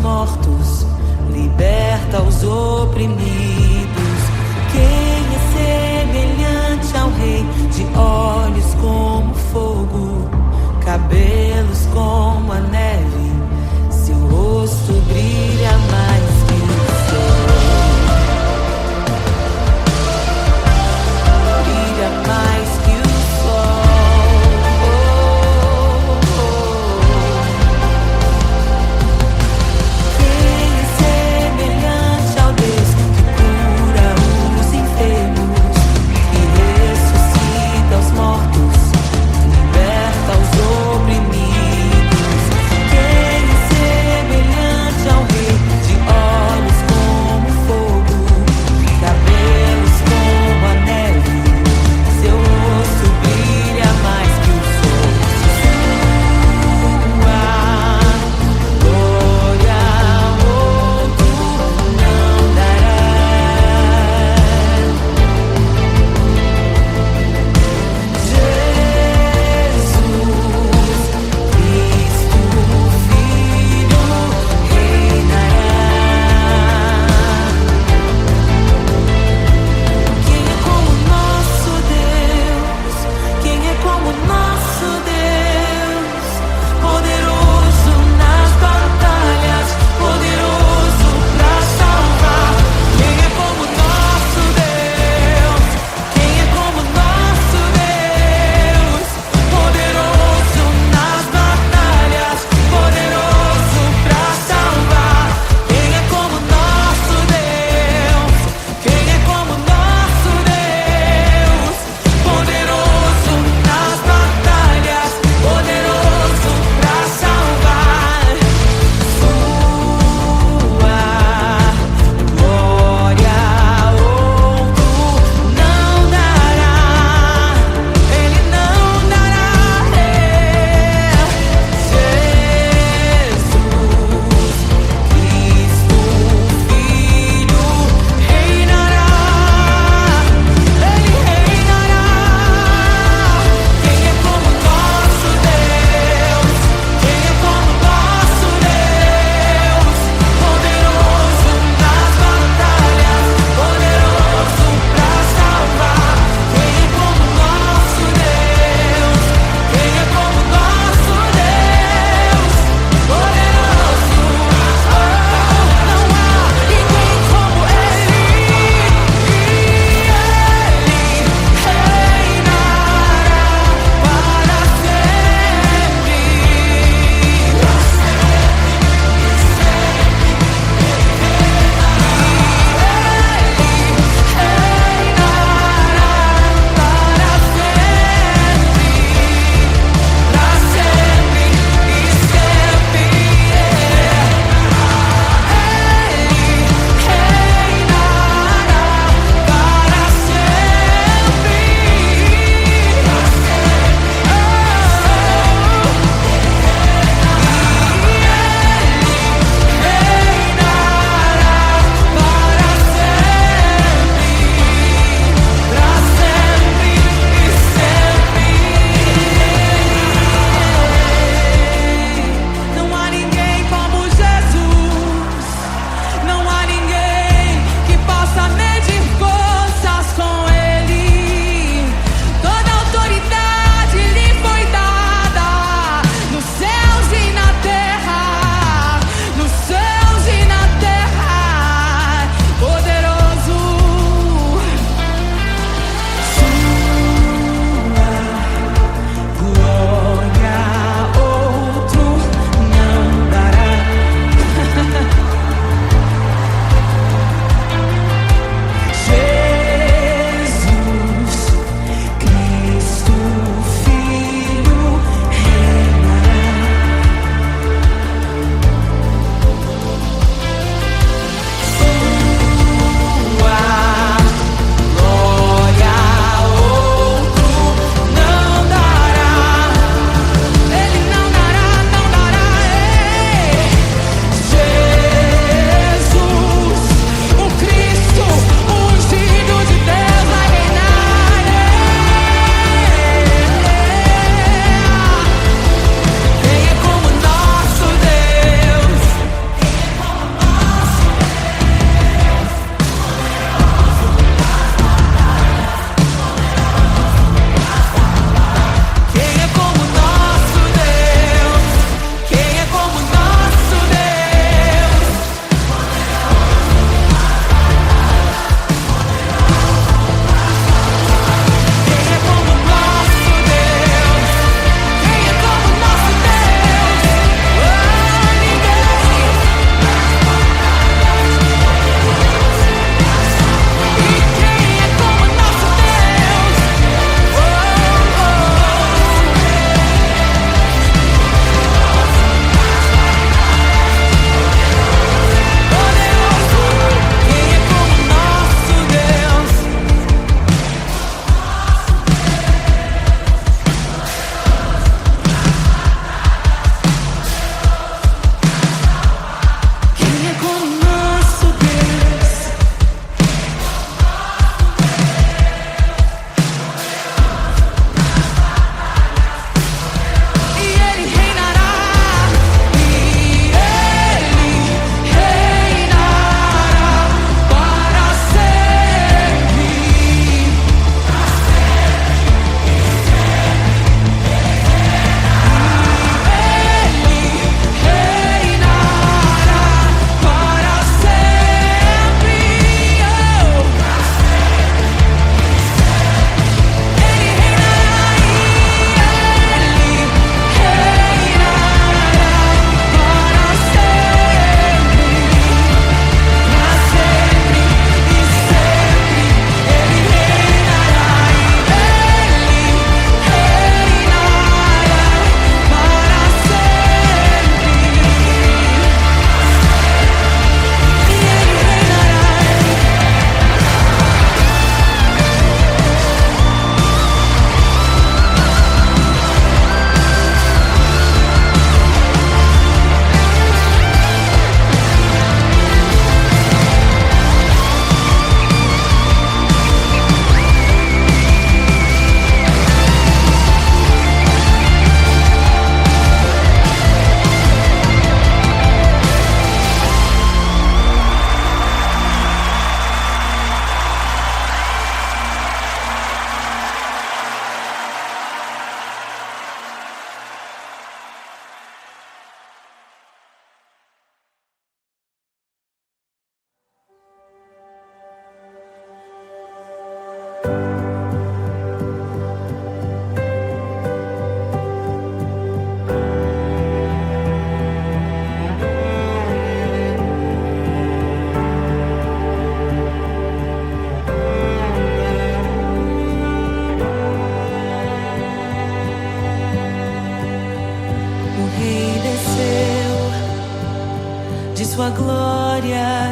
mortos, liberta os oprimidos. Quem é semelhante ao Rei, de olhos como fogo, cabelos como a neve, seu rosto brilha mais que o sol. Brilha mais que o sol. Quem é semelhante ao Deus que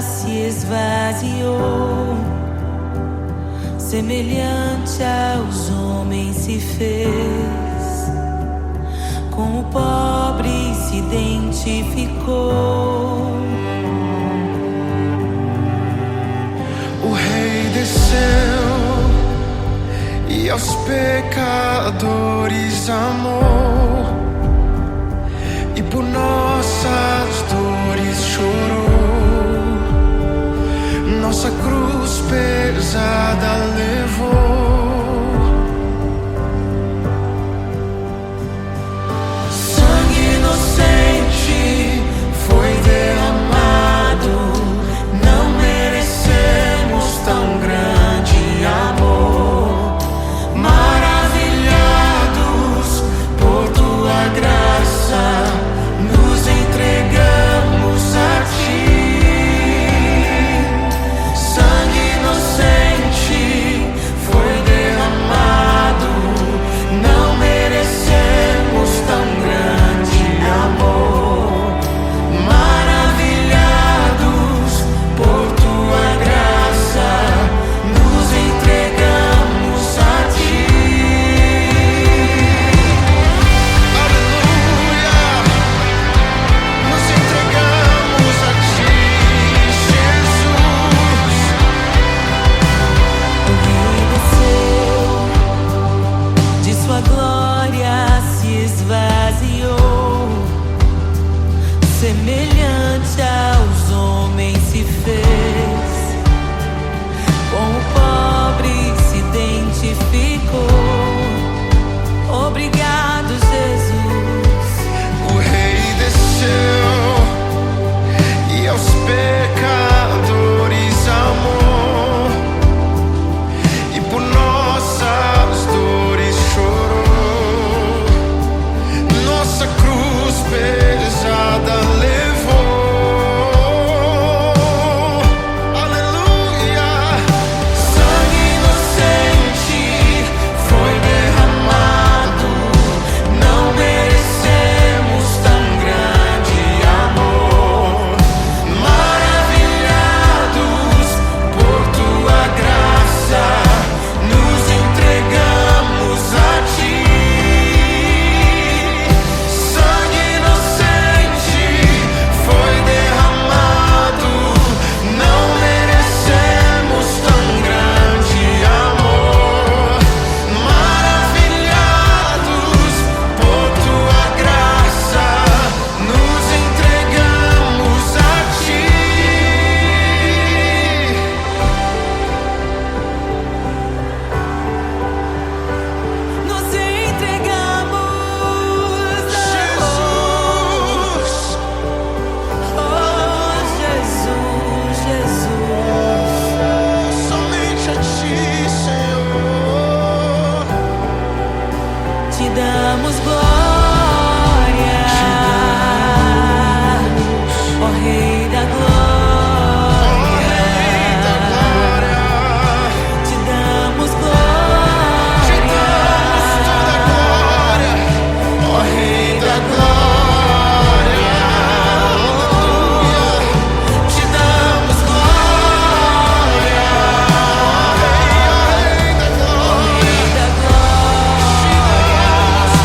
se esvaziou, semelhante aos homens se fez, com o pobre se identificou. O Rei desceu e aos pecadores amou, e por nossas dores chorou, nossa cruz pesada levou. Sangue inocente foi derramado, não merecemos tão grande amor. Maravilhados por tua graça, nos entregamos a ti. Sangue inocente foi derramado, não merecemos tão grande amor. Maravilhados por tua graça, nos entregamos a ti. Aleluia! Nos entregamos a ti, Jesus. O Rei desceu, de sua glória se esvaziou, semelhante aos homens se fez, com o pobre se identificou. Obrigado, Jesus. O Rei desceu e aos pecadores amou, e por nossas dores chorou, nossa cruz pesada levou. Aleluia! Sangue inocente foi derramado, não merecemos tão grande amor. Maravilhados por tua graça, nos entregamos a ti. Sangue inocente foi derramado, não merecemos tão grande amor. Maravilhados por tua graça, nos entregamos a ti. Nos entregamos, Jesus, oh Jesus, Jesus. somente a ti, Senhor. Te damos glória, ó Rei da glória. Te damos glória, Te damos toda a glória, ó Rei da glória. Aleluia. Te damos glória, ó Rei da glória. Rei da glória. Te damos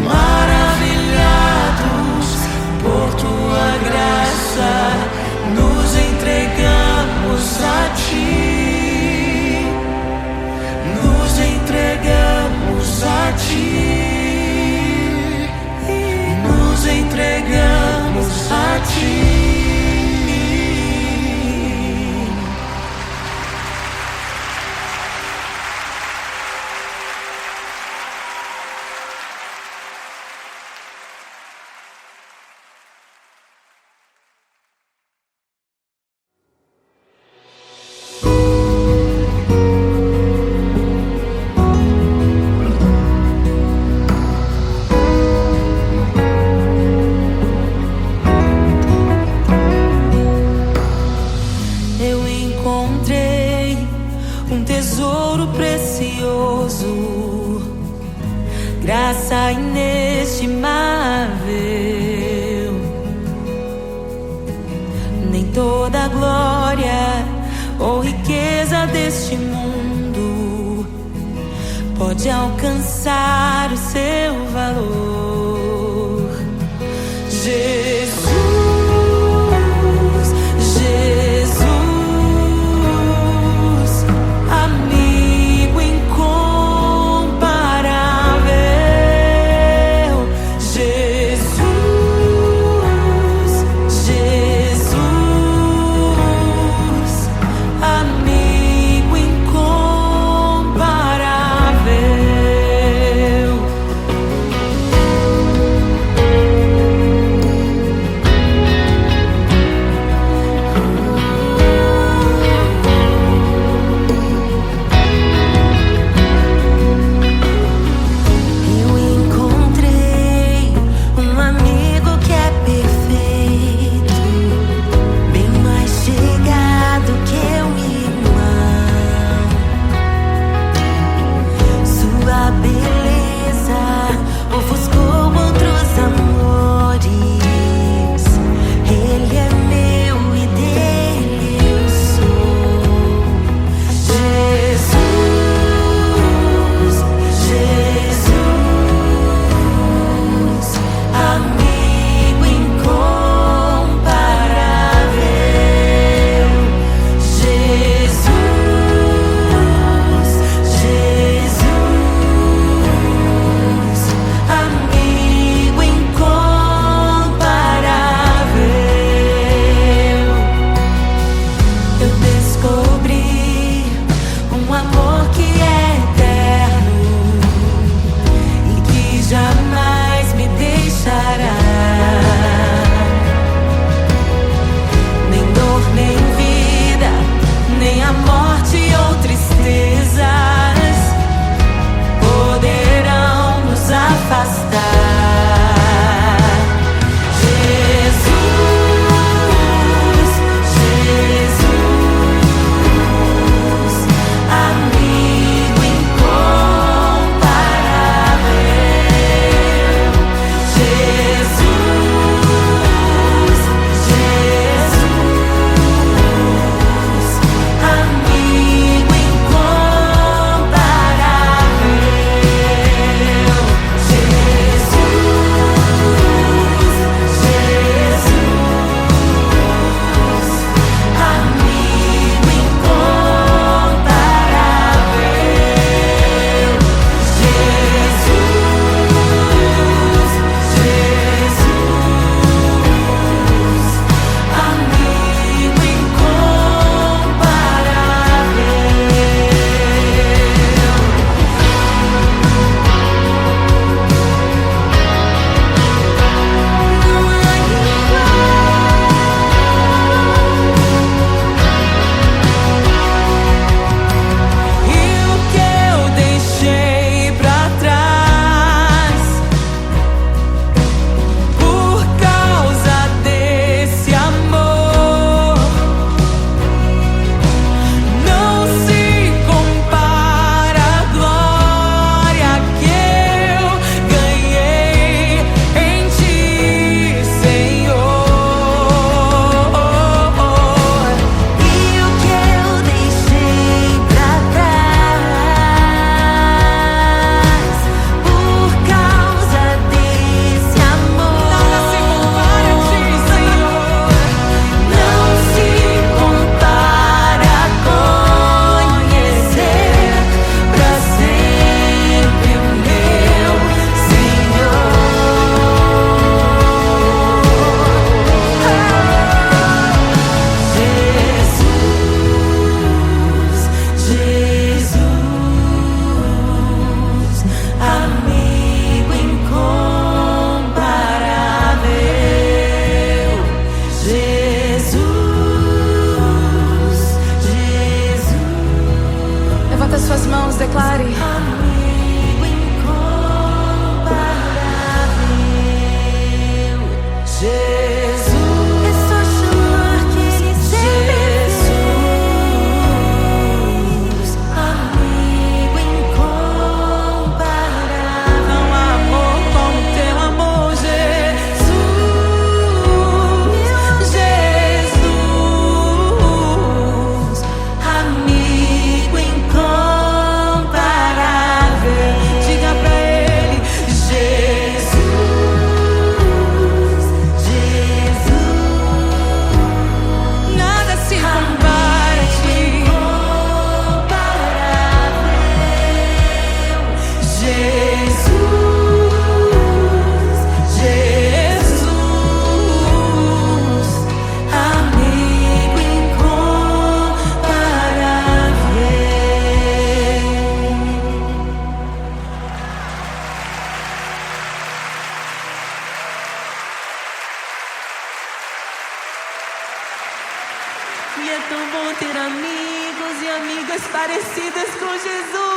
Maravilhados por tua graça, nos entregamos a ti. Nos entregamos a ti. Nos entregamos a ti. Eu encontrei um tesouro precioso, graça inestimável. Nem toda a glória ou riqueza deste mundo pode alcançar o seu valor. Jesus, Jesus, amigo incomparável. Jesus, Jesus, amigo incomparável. amigos e amigas parecidas com Jesus.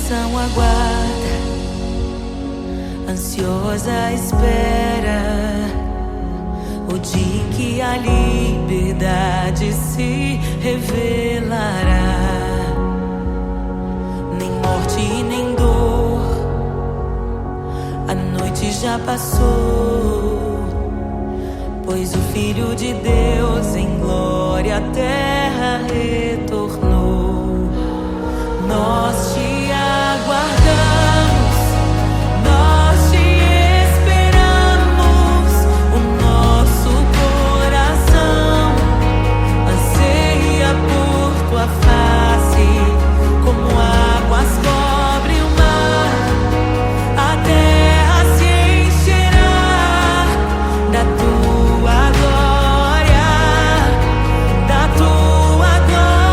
coração aguarda, ansiosa espera o dia em que a liberdade se revelará. Nem morte e nem dor, a noite já passou, pois o Filho de Deus em glória à terra retornou. Nós te aguardamos, nós te esperamos. O nosso coração anseia por tua face, como águas cobrem o mar. A terra se encherá da tua glória, da tua glória.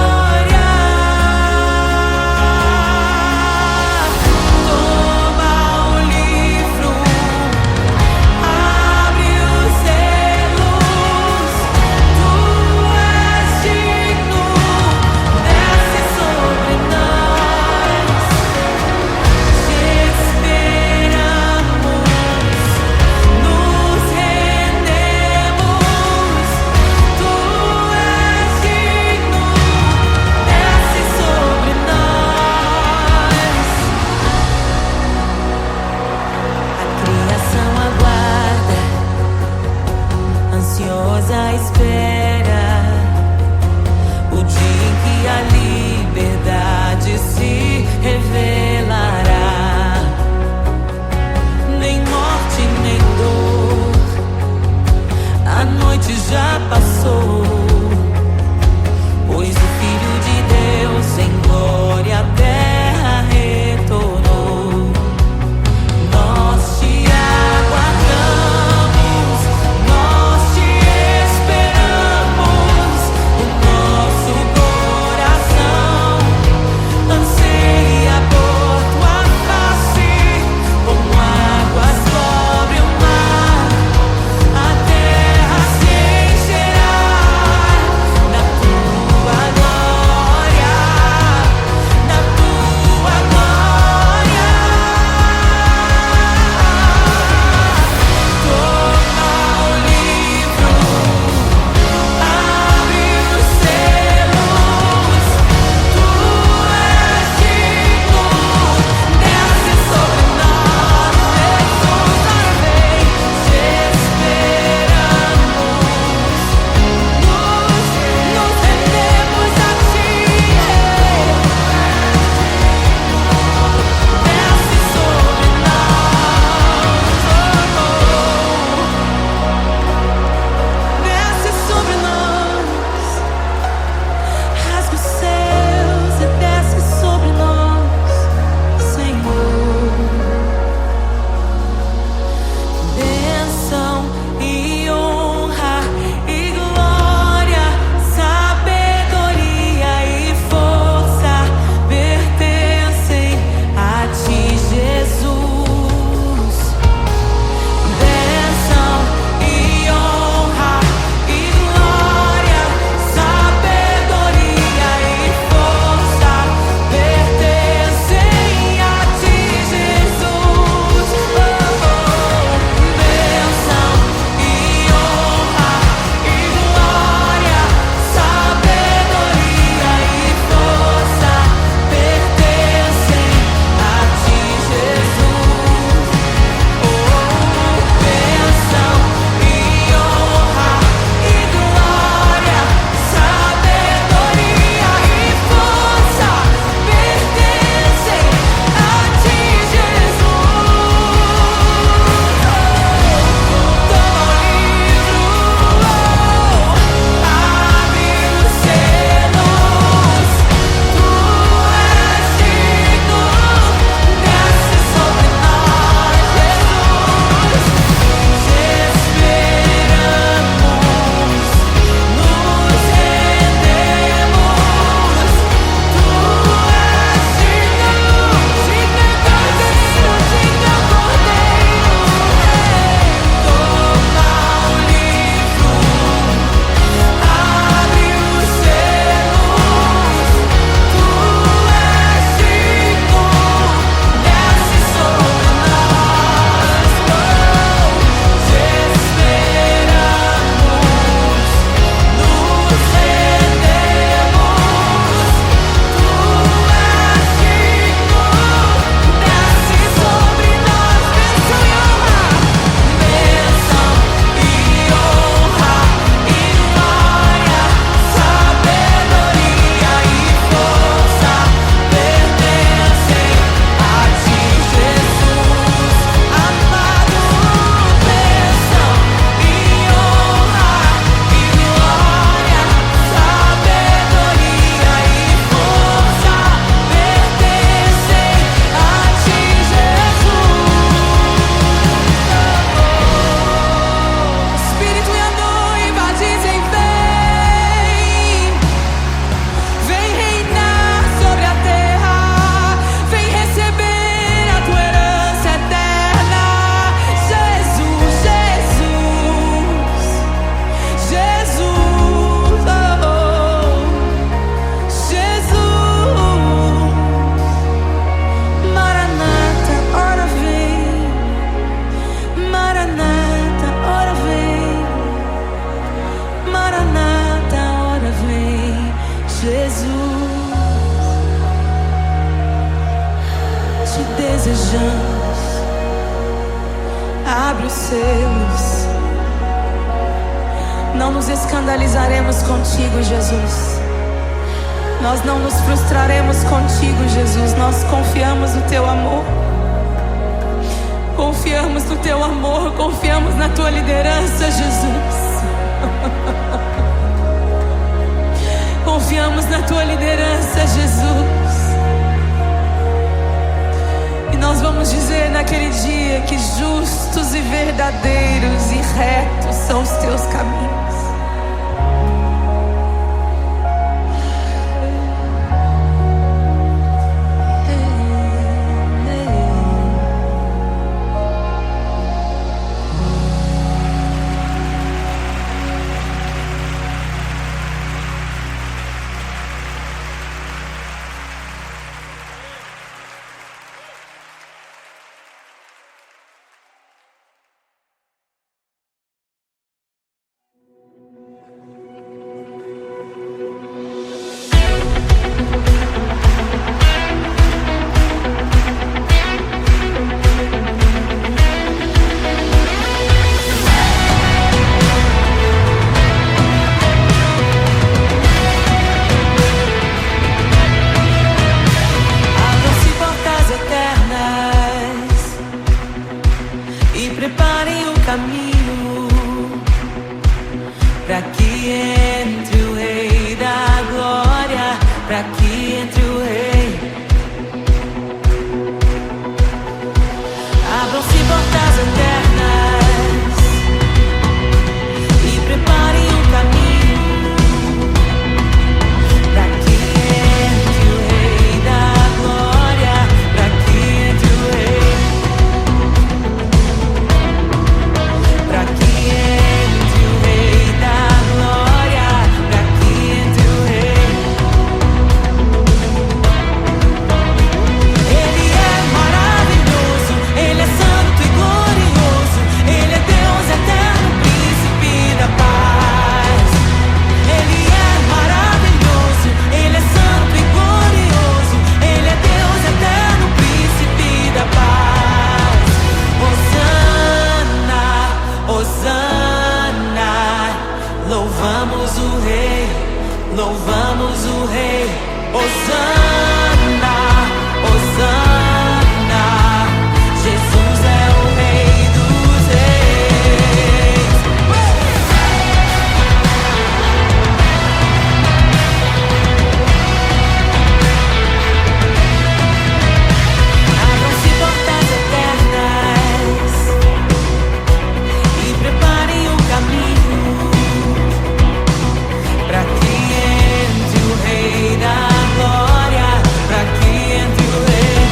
Não nos escandalizaremos contigo, Jesus. Nós não nos frustraremos contigo, Jesus. Nós confiamos no teu amor. Confiamos no teu amor, confiamos na tua liderança, Jesus. Confiamos na tua liderança, Jesus. E nós vamos dizer naquele dia que justos e verdadeiros e retos são os teus caminhos. Preparem o caminho para que entre o Rei da Glória, para que entre o Rei. Abram-se portas eternas e preparem o caminho para que entre o Rei da Glória, para que entre o Rei. Pra que entre o Rei da Glória, pra que entre o Rei. Ele é maravilhoso, Ele é santo e glorioso, Ele é Deus eterno, príncipe da paz. Ele é maravilhoso, Ele é santo e glorioso, Ele é Deus eterno, príncipe da paz. Hosana, louvamos o Rei, louvamos o Rei. Hosana, Hosana, Jesus é o Rei dos Reis. Abram-se portas eternas e preparem o caminho para que entre o Rei da Glória, para que entre o Rei.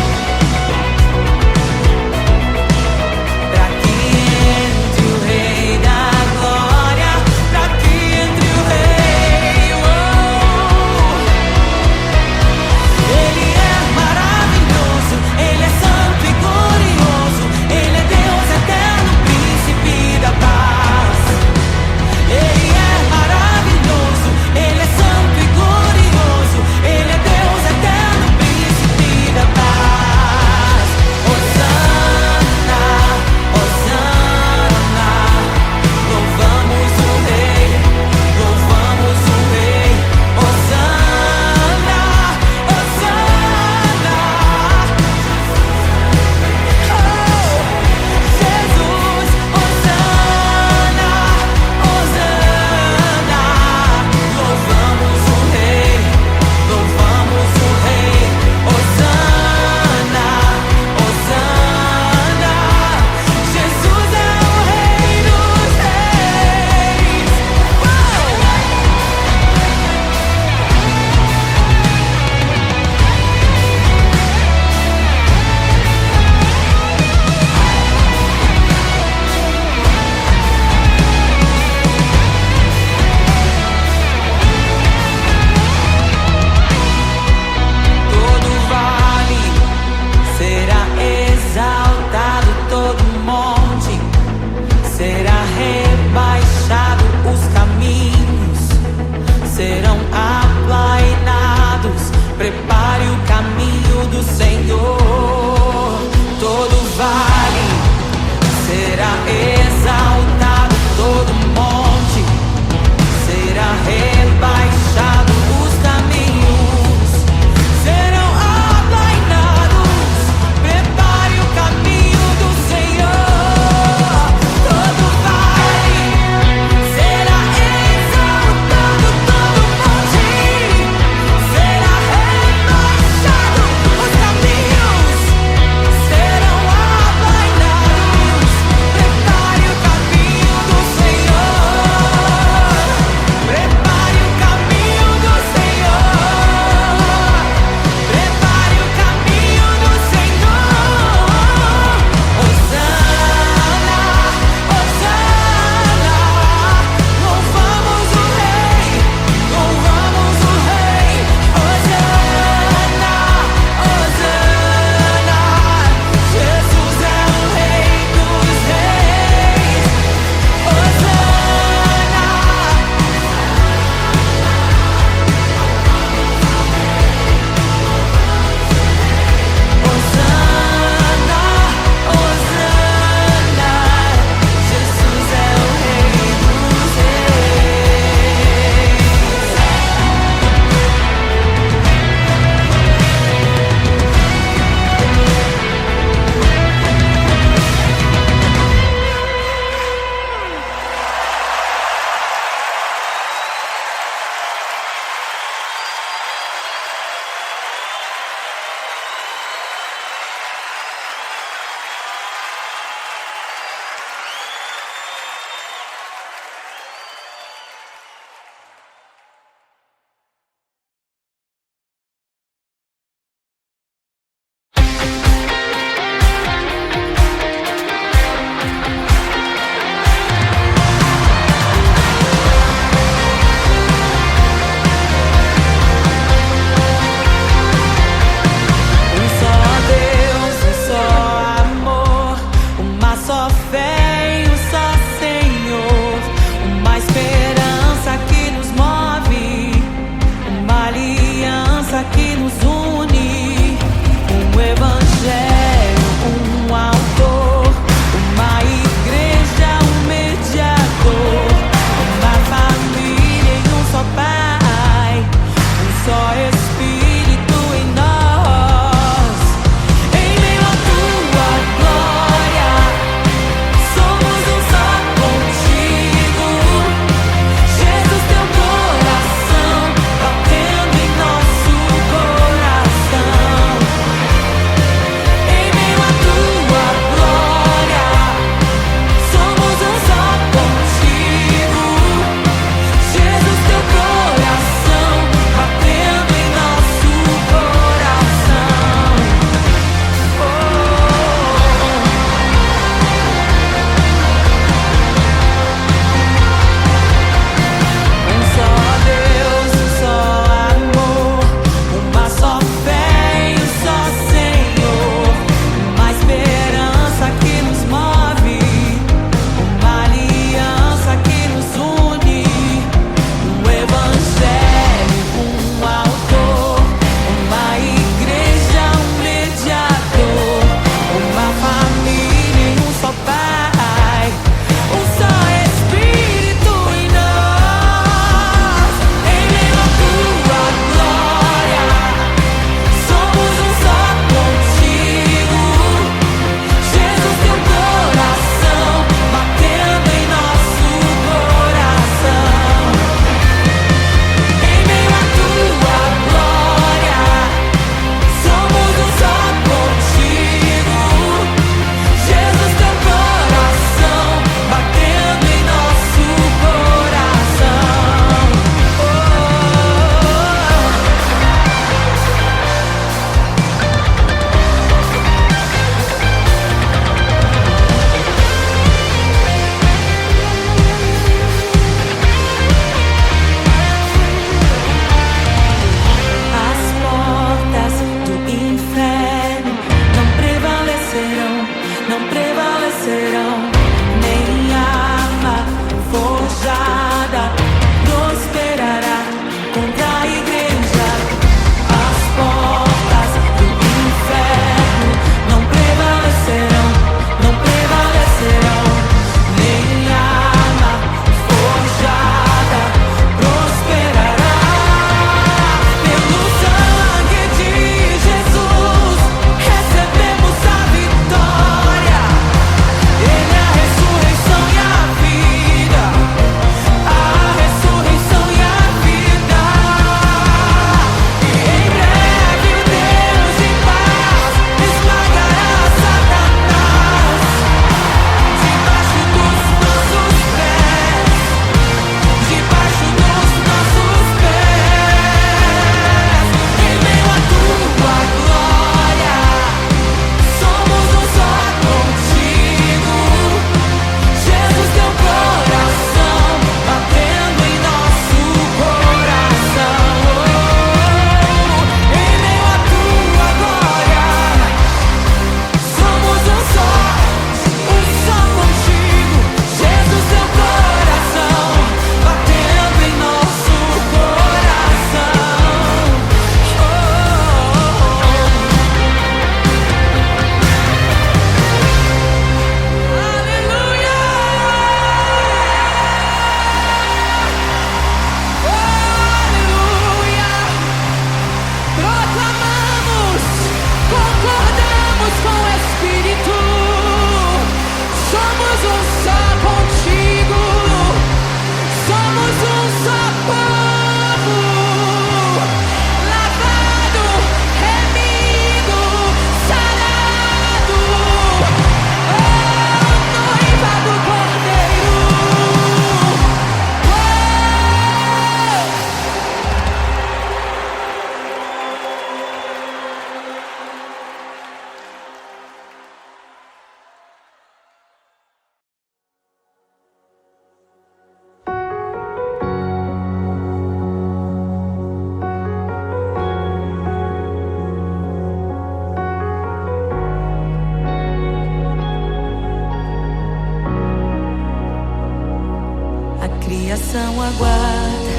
A criação aguarda,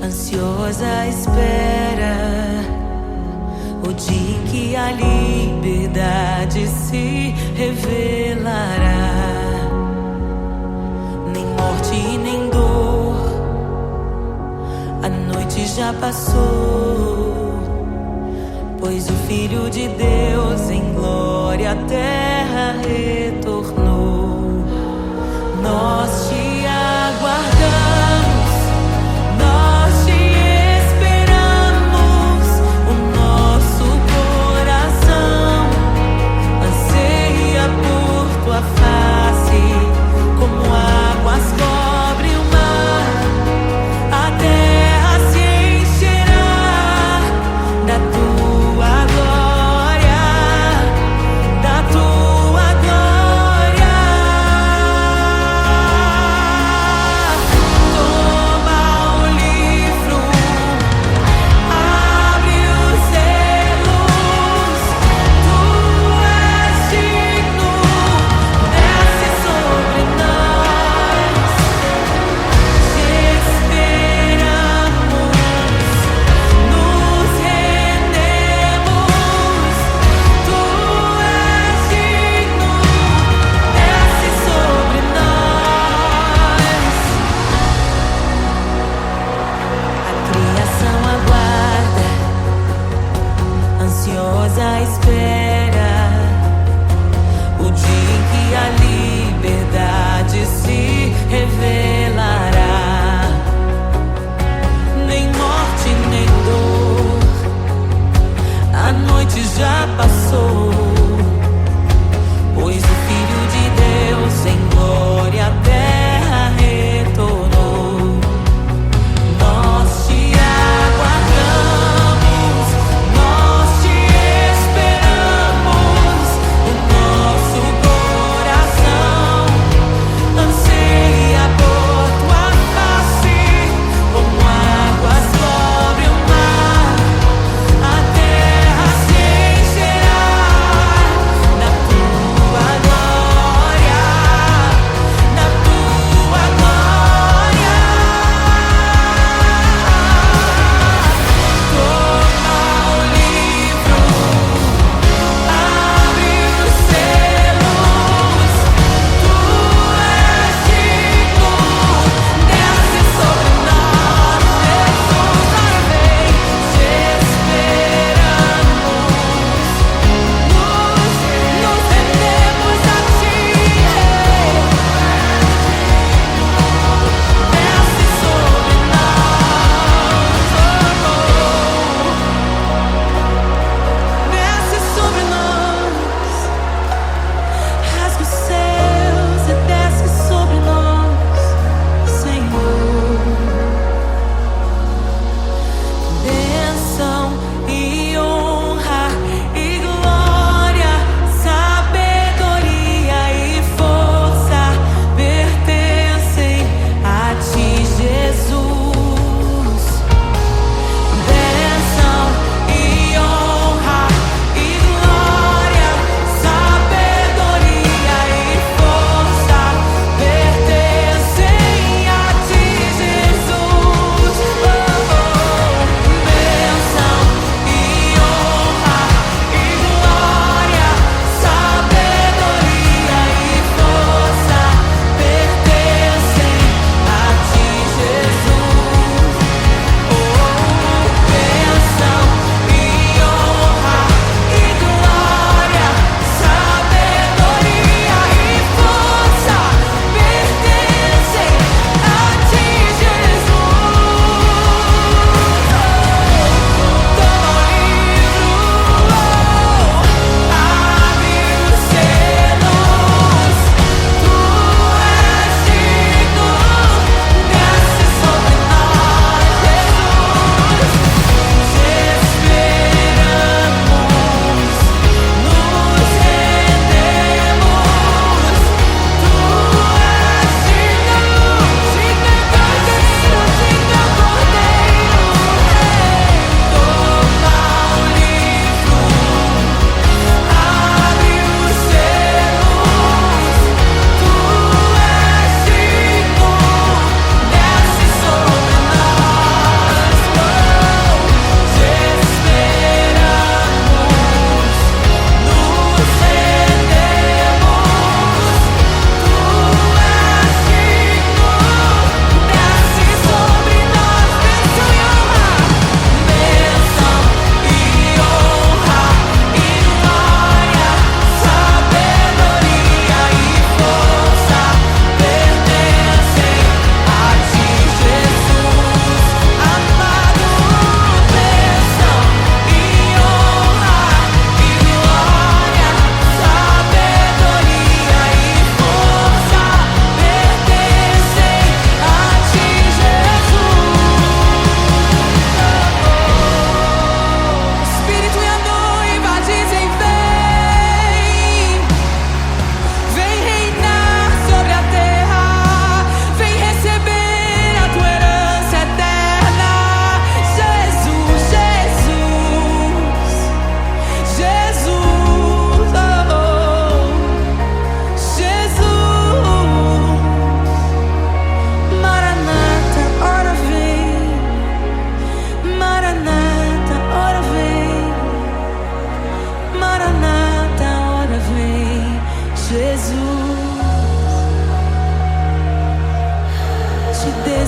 ansiosa espera o dia em que a liberdade se revelará. Nem morte e nem dor, a noite já passou, pois o Filho de Deus em glória à terra retornou. Nós te aguardamos, nós te esperamos. O nosso coração anseia por tua face, como águas cobre o mar. A terra se encherá da tua glória, da tua glória.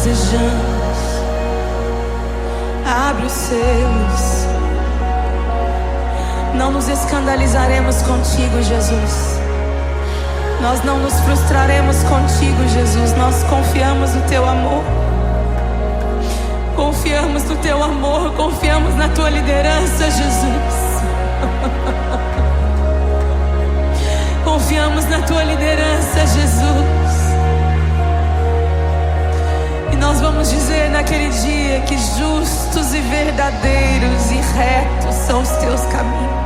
desejamos. Abre os seus. Não nos escandalizaremos contigo, Jesus. Nós não nos frustraremos contigo, Jesus. Nós confiamos no teu amor. Confiamos no teu amor. Confiamos na tua liderança, Jesus. Confiamos na tua liderança, Jesus. E nós vamos dizer naquele dia que justos e verdadeiros e retos são os teus caminhos.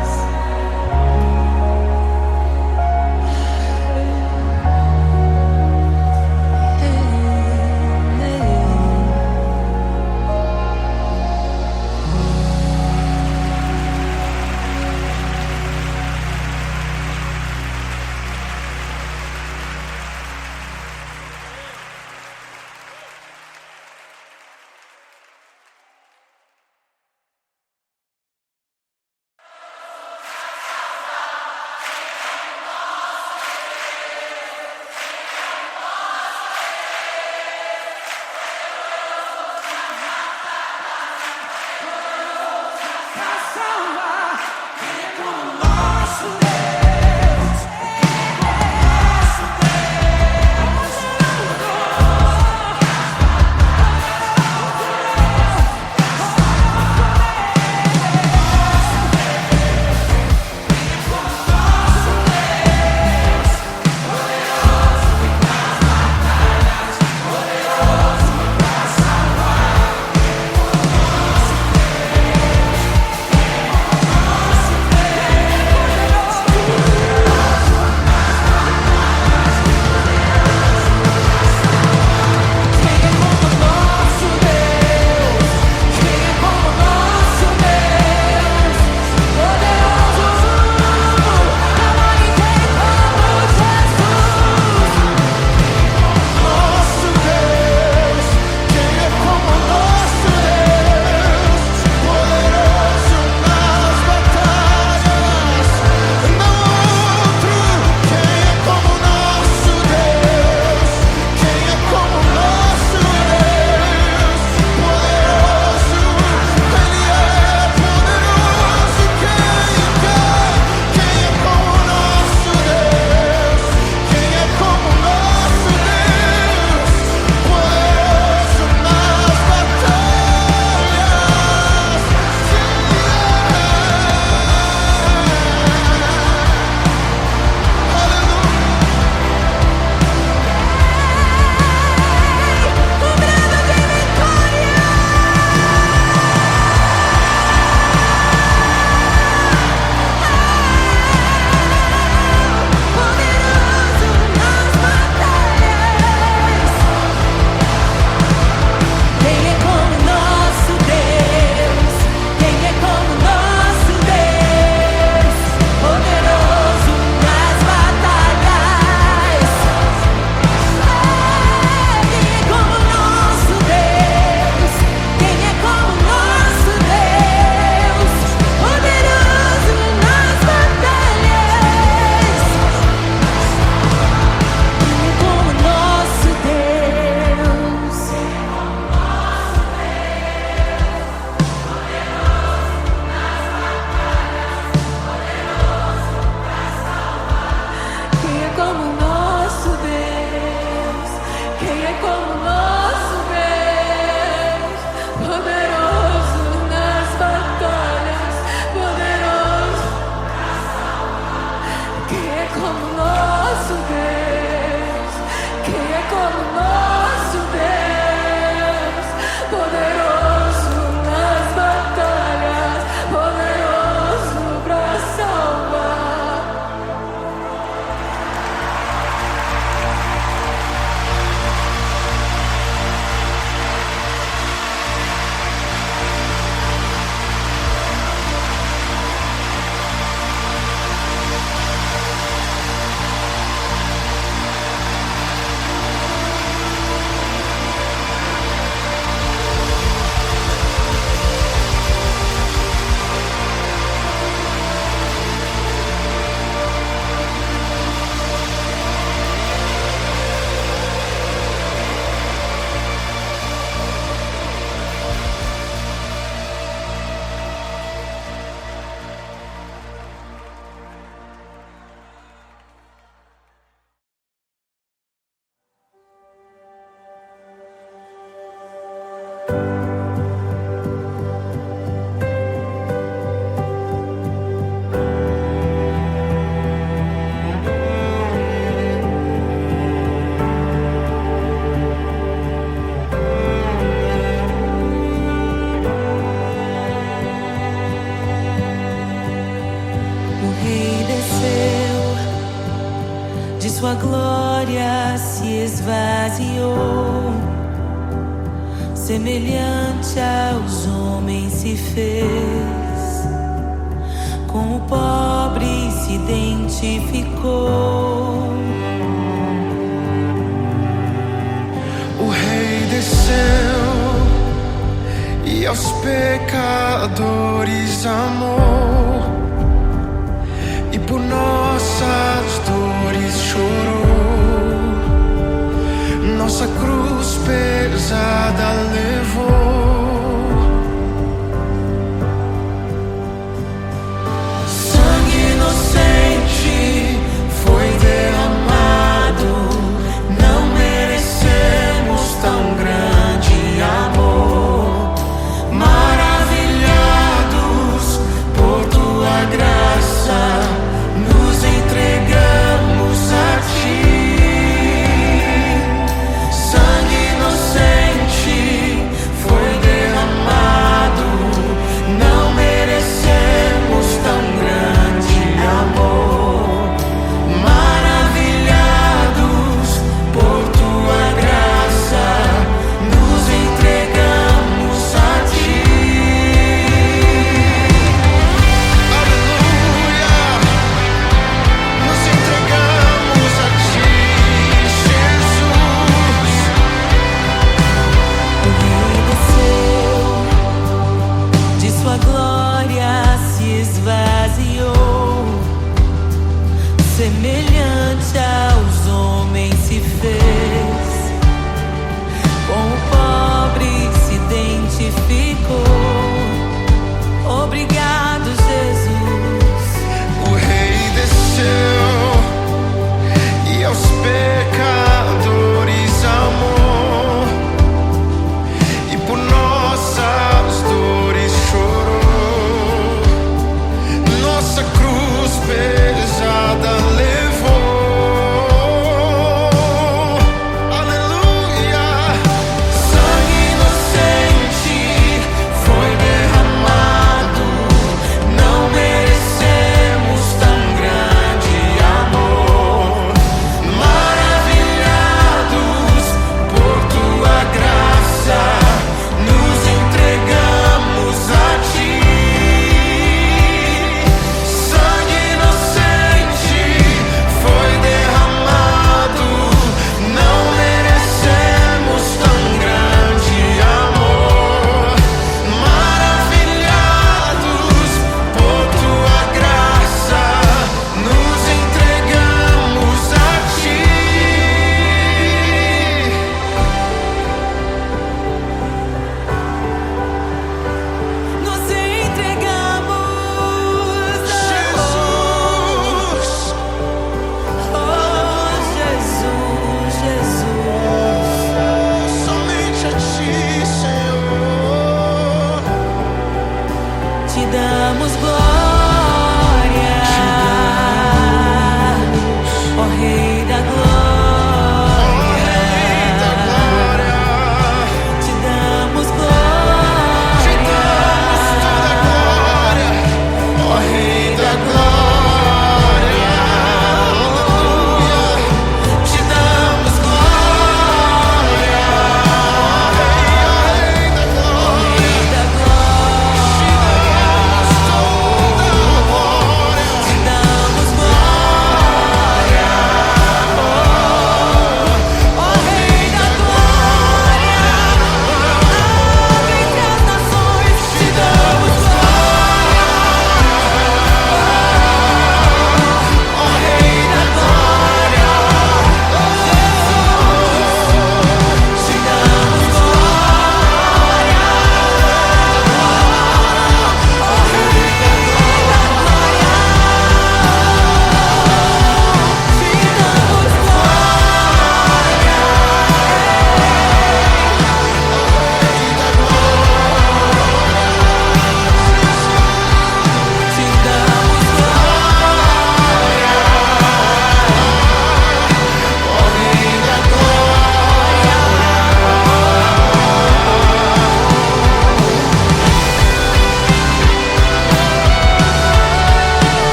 glória se esvaziou, semelhante aos homens se fez, com o pobre se identificou. O Rei desceu e aos pecadores amou, e por nossas dores chorou, nossa cruz pesada levou. Sangue inocente foi derramado, não merecemos tão grande amor. Maravilhados por tua graça, nos entregamos a ti. Sangue inocente foi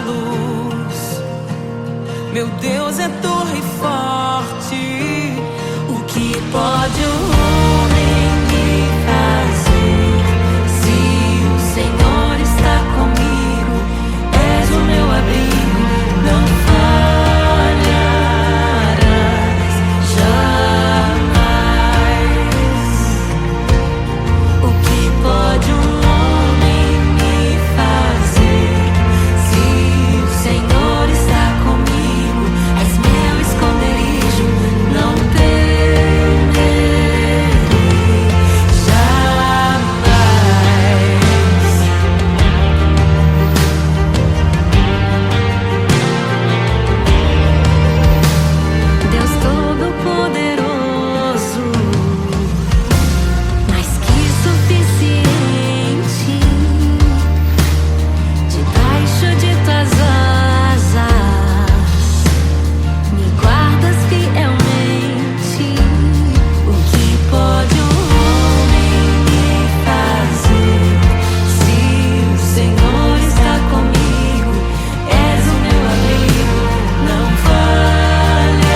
luz. Meu Deus é torre forte. O que pode o homem me fazer? Se o Senhor está comigo, és o meu abrigo, não falharás jamais. O que pode um homem me fazer? Se o Senhor está comigo, és meu esconderijo, não temerei jamais. Deus Todo-Poderoso, mais que suficiente, debaixo de tuas asas me guardas fielmente. O que pode um homem me fazer? Se o Senhor está comigo, és o meu abrigo, não falharás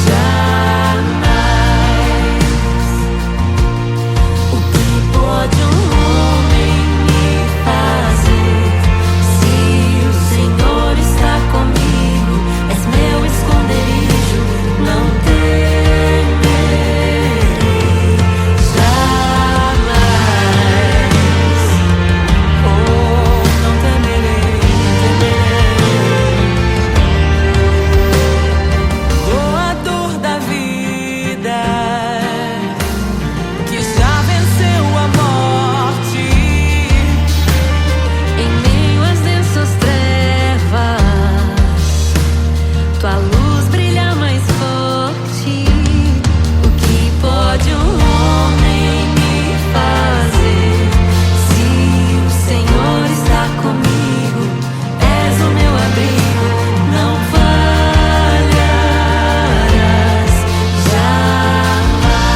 jamais. O que pode um homem me fazer? Se o Senhor está comigo, és meu esconderijo, não temerei jamais. Oh, não temerei, não temerei. Doador da vida, que já venceu a morte, em meio às densas trevas, tua luz brilha mais forte. O que pode um homem me fazer? Se o Senhor está comigo, és o meu abrigo, não falharás jamais.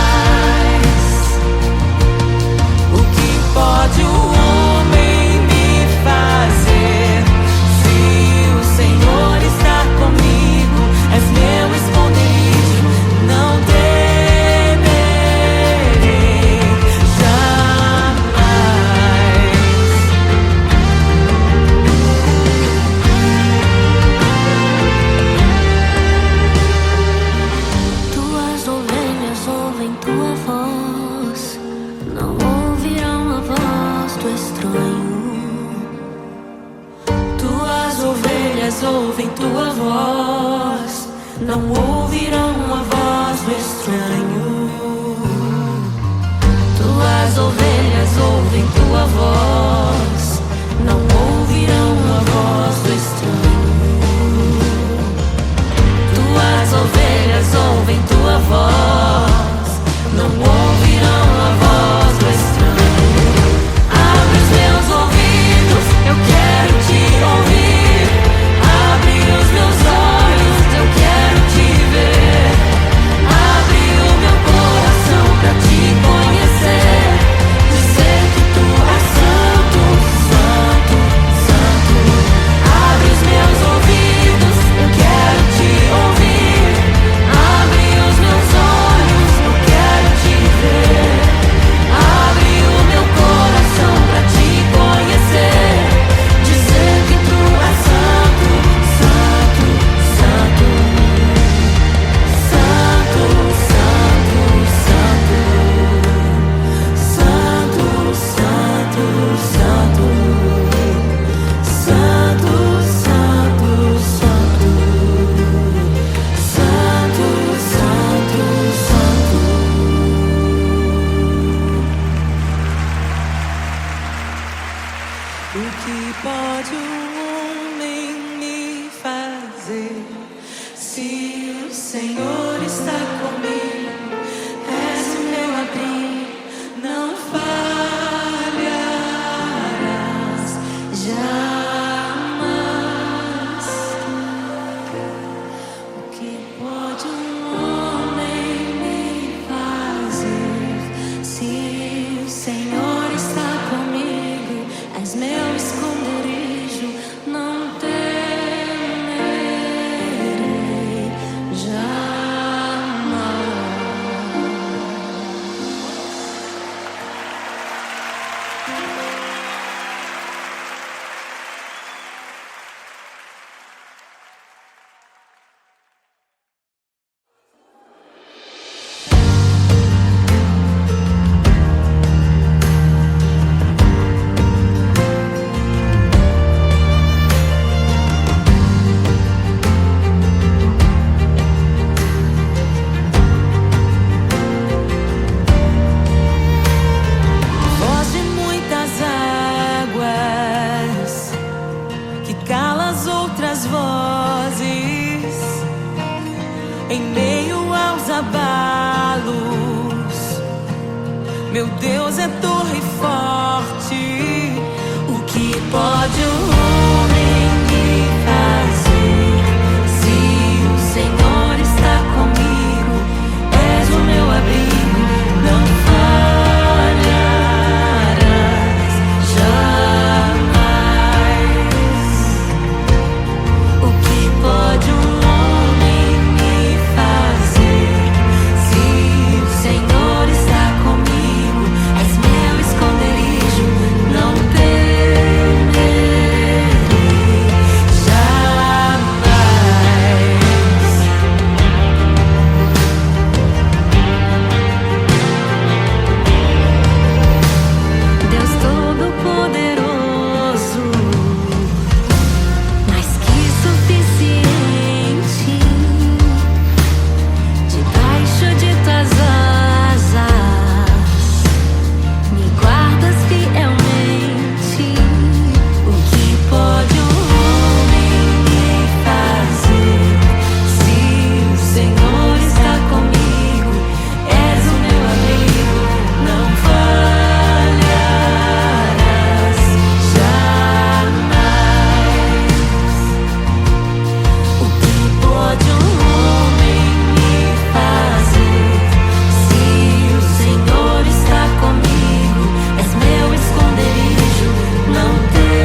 O que pode o homem me fazer? Se o Senhor está comigo, és meu esconderijo, não temerei jamais. Tuas ovelhas ouvem tua voz, não ouvirão a voz do estranho. Tuas ovelhas ouvem tua voz, não ouvirão a voz do estranho. Tuas ovelhas ouvem tua voz, não ouvirão a voz do estranho. Tuas ovelhas ouvem tua voz, não ouvirão a voz do estranho. Abre os meus ouvidos, eu quero te ouvir. Abre os meus olhos, eu quero te ver. Abre o meu coração pra te conhecer. Dizer que tu és santo, santo, santo. Abre os meus ouvidos, eu quero te ouvir. Abre os meus olhos, eu quero te ver. Abre o meu coração pra te conhecer. Dizer que tu és santo, santo, santo. Santo, santo, santo. Santo, santo, santo. Santo, santo, santo. Santo, santo, santo. O que pode um homem me fazer? Se o Senhor está comigo, és o meu abrigo, não falharás jamais. O que pode um homem me fazer? Se o Senhor está comigo, és meu esconderijo, em meio aos abalos. Meu Deus é torre forte. O que pode o homem me fazer? Se o Senhor está comigo, és o meu abrigo, não falharás jamais. O que pode um homem me fazer? Se o Senhor está comigo, és meu esconderijo, não temerei jamais. Deus Todo-Poderoso, mais que suficiente, debaixo de tuas asas, me guardas fielmente. O que pode um homem me fazer? Se o Senhor está comigo, és o meu amigo, não falharás jamais. O que pode um homem me fazer? Se o Senhor está comigo, és meu esconderijo, não temerei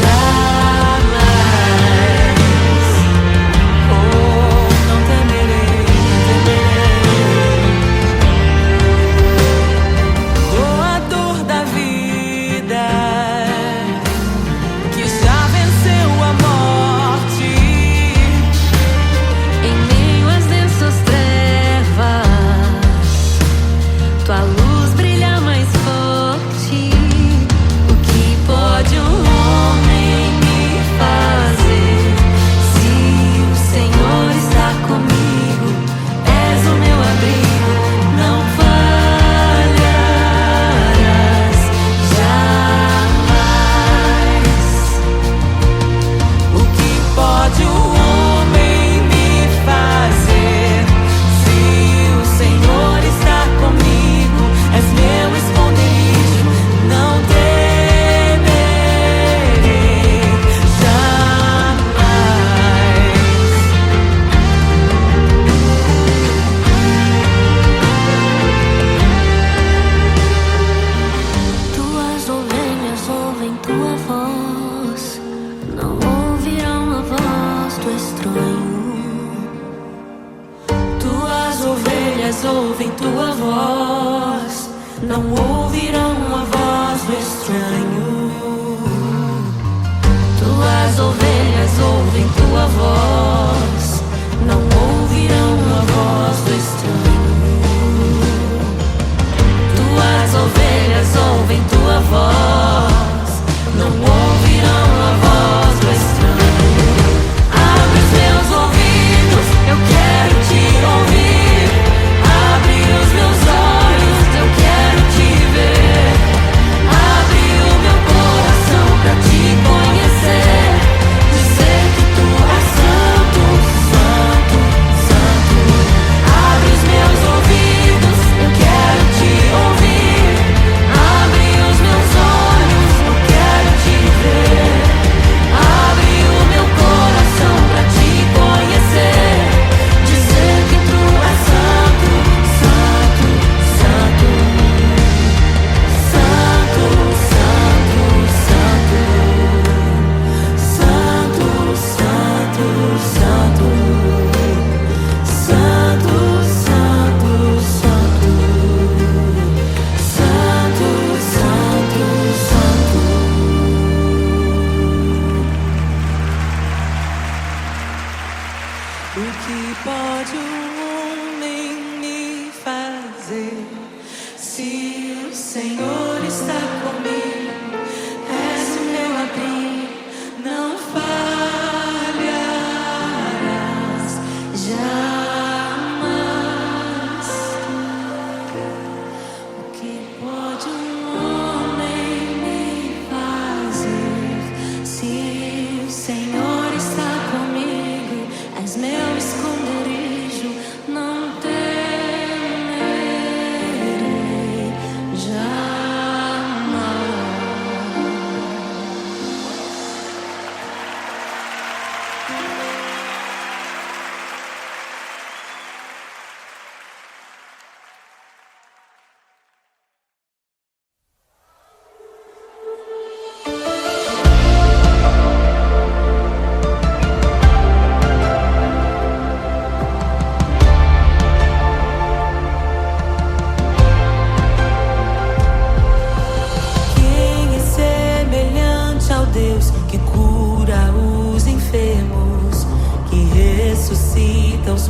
jamais. Oh, não temerei, doador da vida, que já venceu a morte. Em meio às densas trevas, tua luz brilha mais forte. O que pode um homem me fazer? Se o Senhor está comigo, és o meu abrigo, não falharás jamais. O que pode o homem me fazer? Se o Senhor está comigo, és meu esconderijo, não temerei jamais. Tuas ovelhas ouvem tua voz, não ouvirão a voz do estranho. Tuas ovelhas ouvem tua voz, não ouvirão a voz do estranho. Tuas ovelhas ouvem tua voz, não ouvirão a voz do estranho. Tuas ovelhas ouvem tua voz, não ouvirão a voz do estranho. Abre os meus ouvidos, eu quero te ouvir. Abre os meus olhos, eu quero te ver. Abre o meu coração pra te conhecer, dizer que tu és santo.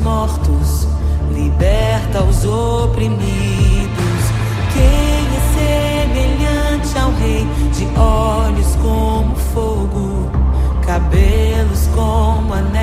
mortos, liberta os oprimidos. Quem é semelhante ao Rei, de olhos como fogo, cabelos como a neve?